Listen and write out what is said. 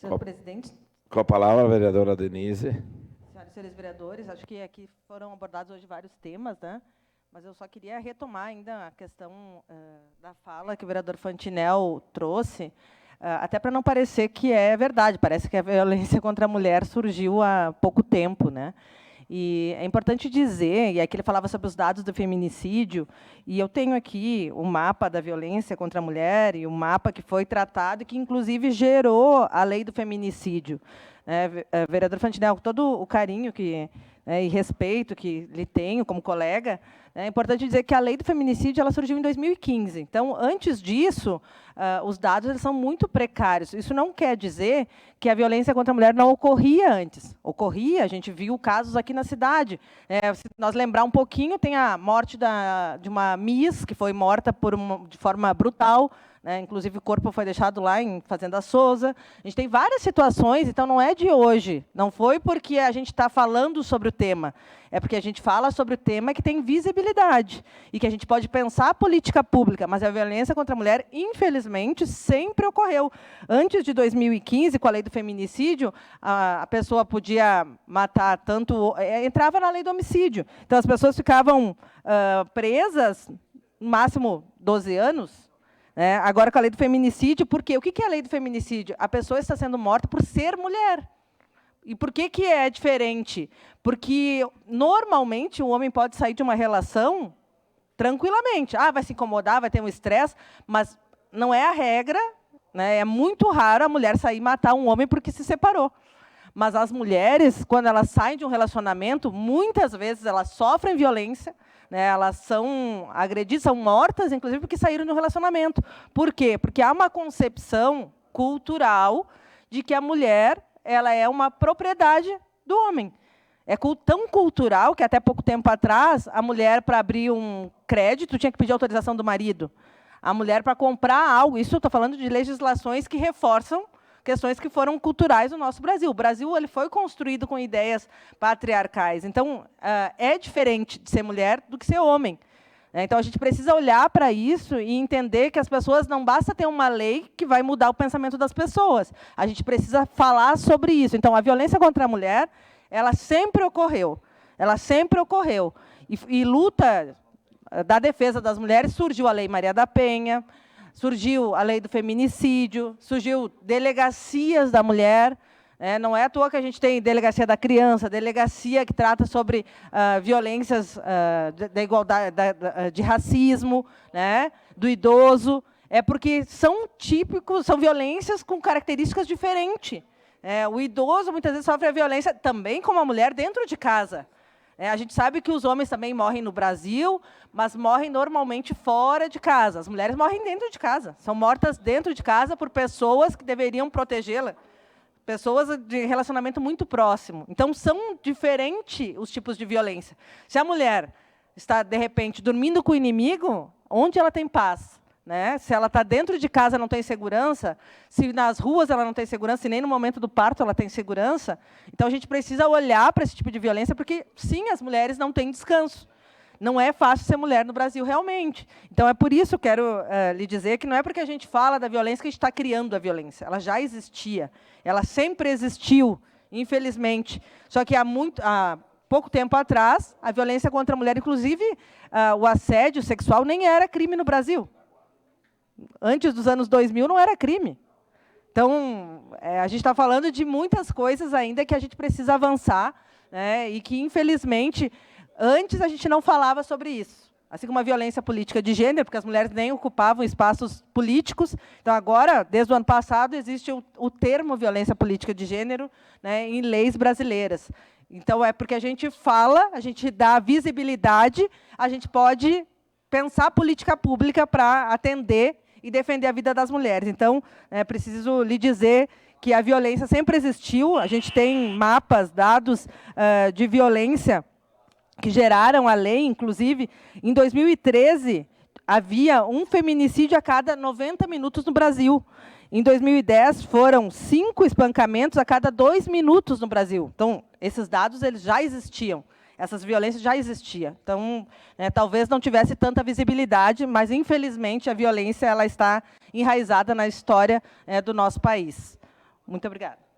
Senhor presidente. Com a palavra, a vereadora Denise. Senhoras e senhores vereadores, acho que aqui foram abordados hoje vários temas, né? Mas eu só queria retomar ainda a questão da fala que o vereador Fantinel trouxe, até para não parecer que é verdade, parece que a violência contra a mulher surgiu há pouco tempo, né? E é importante dizer, e aqui ele falava sobre os dados do feminicídio, e eu tenho aqui o mapa da violência contra a mulher, e o mapa que foi tratado, e que, inclusive, gerou a lei do feminicídio. Vereador Fantinel, com todo o carinho e respeito que lhe tenho como colega, é importante dizer que a lei do feminicídio ela surgiu em 2015. Então, antes disso, os dados eles são muito precários. Isso não quer dizer que a violência contra a mulher não ocorria antes. Ocorria, a gente viu casos aqui na cidade. Se nós lembrar um pouquinho, tem a morte de uma Miss, que foi morta de forma brutal. Inclusive, o corpo foi deixado lá em Fazenda Souza. A gente tem várias situações, então não é de hoje. Não foi porque a gente está falando sobre o tema. É porque a gente fala sobre o tema que tem visibilidade e que a gente pode pensar a política pública, mas a violência contra a mulher, infelizmente, sempre ocorreu. Antes de 2015, com a lei do feminicídio, a pessoa podia matar tanto... entrava na lei do homicídio. Então, as pessoas ficavam presas, no máximo 12 anos, agora com a lei do feminicídio, por quê? O que é a lei do feminicídio? A pessoa está sendo morta por ser mulher. E por que é diferente? Porque, normalmente, o homem pode sair de uma relação tranquilamente. Vai se incomodar, vai ter um estresse, mas não é a regra, né? É muito raro a mulher sair e matar um homem porque se separou. Mas as mulheres, quando elas saem de um relacionamento, muitas vezes elas sofrem violência, elas são agredidas, são mortas, inclusive, porque saíram de um relacionamento. Por quê? Porque há uma concepção cultural de que a mulher ela é uma propriedade do homem. É tão cultural que, até pouco tempo atrás, a mulher, para abrir um crédito, tinha que pedir autorização do marido. A mulher, para comprar algo, isso eu estou falando de legislações que reforçam questões que foram culturais no nosso Brasil. O Brasil ele foi construído com ideias patriarcais. Então, é diferente de ser mulher do que ser homem. Então, a gente precisa olhar para isso e entender que as pessoas não basta ter uma lei que vai mudar o pensamento das pessoas. A gente precisa falar sobre isso. Então, a violência contra a mulher, ela sempre ocorreu. Ela sempre ocorreu. E luta da defesa das mulheres, surgiu a Lei Maria da Penha, surgiu a lei do feminicídio, surgiu delegacias da mulher. Não é à toa que a gente tem delegacia da criança, delegacia que trata sobre violências da igualdade, de racismo, do idoso. É porque são típicos, são violências com características diferentes. O idoso, muitas vezes, sofre a violência também como a mulher dentro de casa. A gente sabe que os homens também morrem no Brasil, mas morrem normalmente fora de casa. As mulheres morrem dentro de casa. São mortas dentro de casa por pessoas que deveriam protegê-la. Pessoas de relacionamento muito próximo. Então, são diferentes os tipos de violência. Se a mulher está, de repente, dormindo com o inimigo, onde ela tem paz? Se ela está dentro de casa, não tem segurança, se nas ruas ela não tem segurança, e nem no momento do parto ela tem segurança, então a gente precisa olhar para esse tipo de violência, porque, sim, as mulheres não têm descanso. Não é fácil ser mulher no Brasil, realmente. Então, é por isso que eu quero lhe dizer que não é porque a gente fala da violência que a gente está criando a violência. Ela já existia. Ela sempre existiu, infelizmente. Só que há pouco tempo atrás, a violência contra a mulher, inclusive o assédio sexual, nem era crime no Brasil. Antes dos anos 2000, não era crime. Então, a gente está falando de muitas coisas ainda que a gente precisa avançar, e que, infelizmente, antes a gente não falava sobre isso. Assim como a violência política de gênero, porque as mulheres nem ocupavam espaços políticos. Então, agora, desde o ano passado, existe o termo violência política de gênero, em leis brasileiras. Então, é porque a gente fala, a gente dá visibilidade, a gente pode pensar política pública para atender e defender a vida das mulheres. Então, preciso lhe dizer que a violência sempre existiu. A gente tem mapas, dados de violência que geraram a lei. Inclusive, em 2013, havia um feminicídio a cada 90 minutos no Brasil. Em 2010, foram 5 espancamentos a cada 2 minutos no Brasil. Então, esses dados eles já existiam. Essas violências já existiam. Então, talvez não tivesse tanta visibilidade, mas, infelizmente, a violência ela está enraizada na história do nosso país. Muito obrigada.